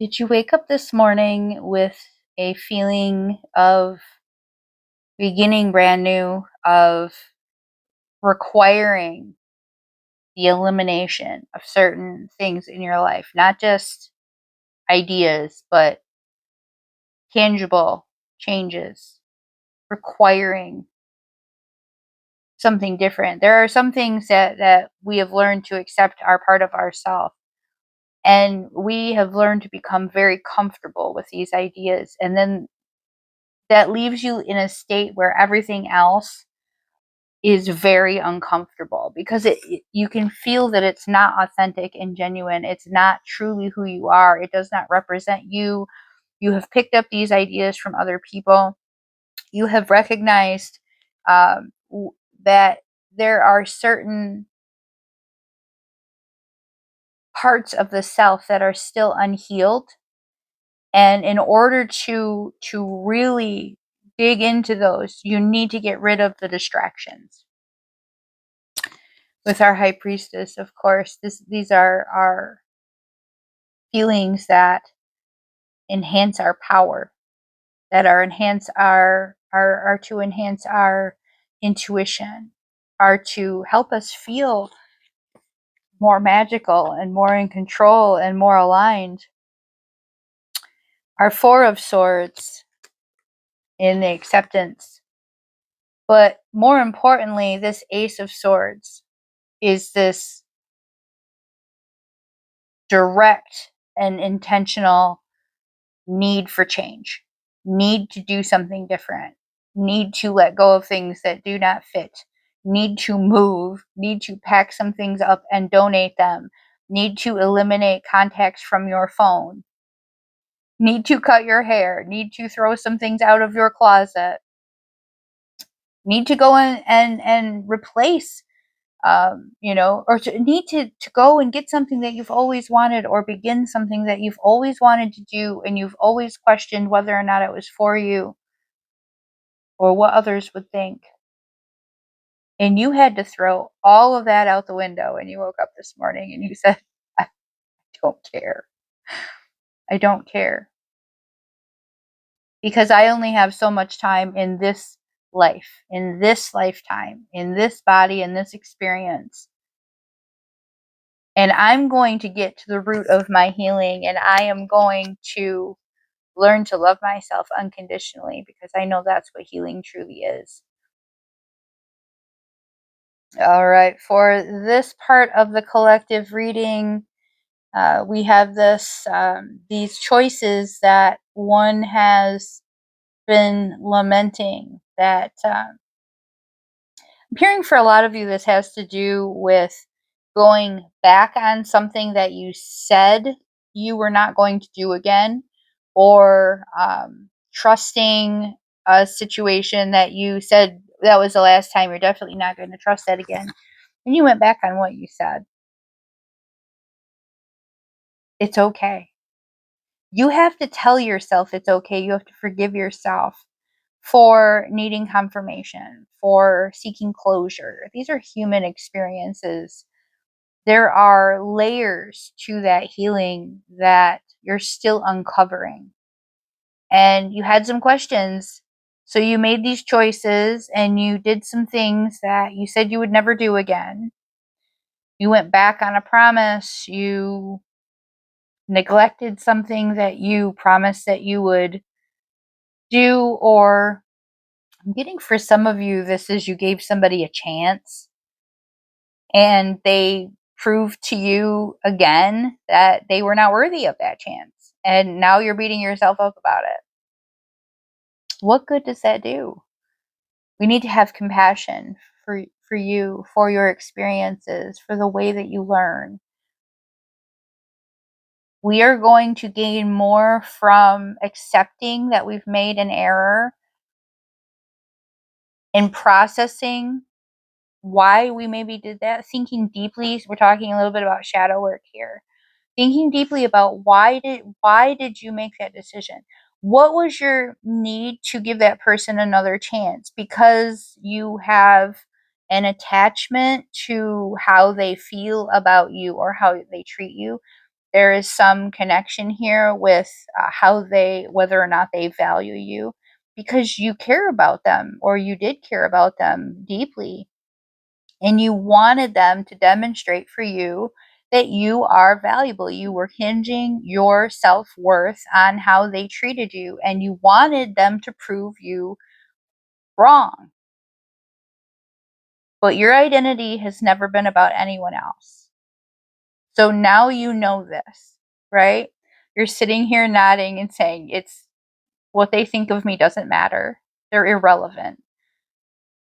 Did you wake up this morning with a feeling of beginning brand new, of requiring the elimination of certain things in your life? Not just ideas, but tangible changes, requiring something different. There are some things that we have learned to accept are part of ourselves. And we have learned to become very comfortable with these ideas. And then that leaves you in a state where everything else is very uncomfortable because you can feel that it's not authentic and genuine. It's not truly who you are. It does not represent you. You have picked up these ideas from other people. You have recognized um, that there are certain parts of the self that are still unhealed, and in order to really dig into those, you need to get rid of the distractions. With our high priestess, of course, these are our feelings that enhance our power, that are enhance are to enhance our intuition, are to help us feel more magical and more in control and more aligned. Our Four of Swords in the acceptance. But more importantly, this Ace of Swords is this direct and intentional need for change, need to do something different, need to let go of things that do not fit, need to move, need to pack some things up and donate them, need to eliminate contacts from your phone, need to cut your hair, need to throw some things out of your closet, need to go in and replace or to need to go and get something that you've always wanted, or begin something that you've always wanted to do and you've always questioned whether or not it was for you or what others would think. And you had to throw all of that out the window and you woke up this morning and you said, I don't care. I don't care. Because I only have so much time in this life, in this lifetime, in this body, in this experience. And I'm going to get to the root of my healing, and I am going to learn to love myself unconditionally, because I know that's what healing truly is. All right, for this part of the collective reading, we have these choices that one has been lamenting. That I'm hearing for a lot of you, this has to do with going back on something that you said you were not going to do again, or trusting a situation that you said that was the last time. You're definitely not going to trust that again. And you went back on what you said. It's okay. You have to tell yourself it's okay. You have to forgive yourself for needing confirmation, for seeking closure. These are human experiences. There are layers to that healing that you're still uncovering. And you had some questions. So you made these choices and you did some things that you said you would never do again. You went back on a promise. You neglected something that you promised that you would do. Or I'm getting, for some of you, this is you gave somebody a chance and they proved to you again that they were not worthy of that chance. And now you're beating yourself up about it. What good does that do? We need to have compassion for you, for your experiences, for the way that you learn. We are going to gain more from accepting that we've made an error and processing why we maybe did that, thinking deeply. We're talking a little bit about shadow work here. Thinking deeply about why did you make that decision? What was your need to give that person another chance? Because you have an attachment to how they feel about you or how they treat you? there is some connection here with whether or not they value you, because you care about them, or you did care about them deeply, and you wanted them to demonstrate for you that you are valuable. You were hinging your self worth on how they treated you, and you wanted them to prove you wrong. But your identity has never been about anyone else. So now you know this, right? You're sitting here nodding and saying, it's what they think of me doesn't matter. They're irrelevant.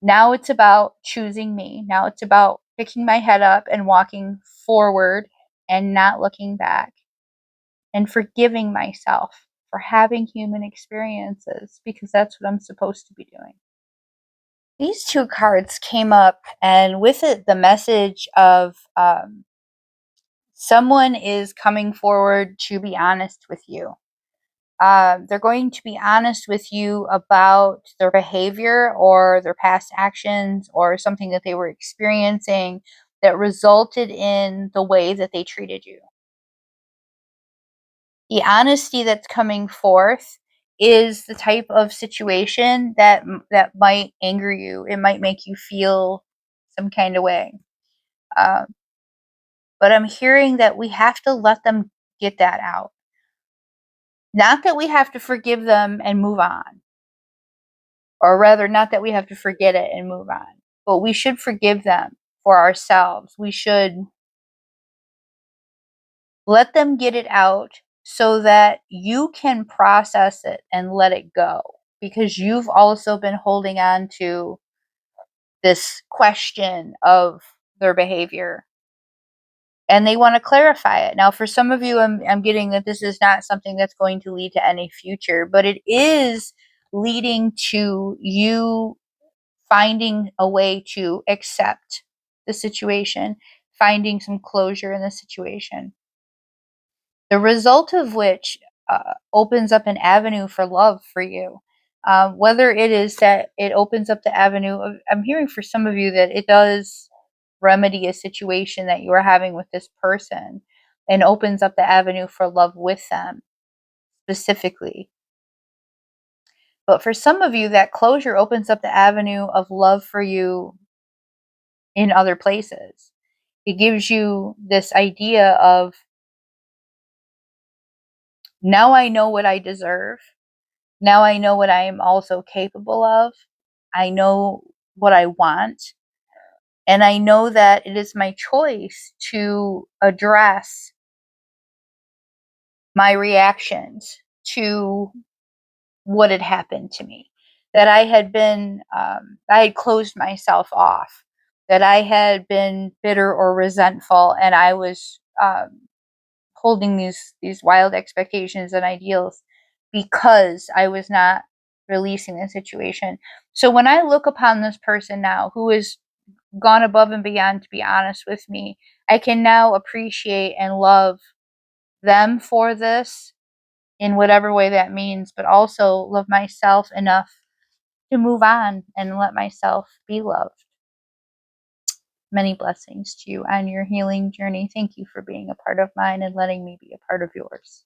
Now it's about choosing me. Now it's about picking my head up and walking forward and not looking back, and forgiving myself for having human experiences, because that's what I'm supposed to be doing. These two cards came up, and with it, the message of someone is coming forward to be honest with you. They're going to be honest with you about their behavior or their past actions or something that they were experiencing that resulted in the way that they treated you. The honesty that's coming forth is the type of situation that might anger you. It might make you feel some kind of way. Uh, but I'm hearing that we have to let them get that out. Not that we have to forgive them and move on, or rather, not that we have to forget it and move on, but we should forgive them for ourselves. We should let them get it out so that you can process it and let it go, because you've also been holding on to this question of their behavior, and they want to clarify it. Now, for some of you, I'm getting that this is not something that's going to lead to any future, but it is leading to you finding a way to accept the situation, finding some closure in the situation. The result of which opens up an avenue for love for you. Whether it is that it opens up the avenue of, I'm hearing for some of you that it does remedy a situation that you are having with this person and opens up the avenue for love with them specifically. But for some of you, that closure opens up the avenue of love for you in other places. It gives you this idea of, now I know what I deserve. Now I know what I am also capable of. I know what I want. And I know that it is my choice to address my reactions to what had happened to me. That I had closed myself off. That I had been bitter or resentful, and I was holding these wild expectations and ideals because I was not releasing the situation. So when I look upon this person now who has gone above and beyond to be honest with me, I can now appreciate and love them for this in whatever way that means, but also love myself enough to move on and let myself be loved. Many blessings to you on your healing journey. Thank you for being a part of mine and letting me be a part of yours.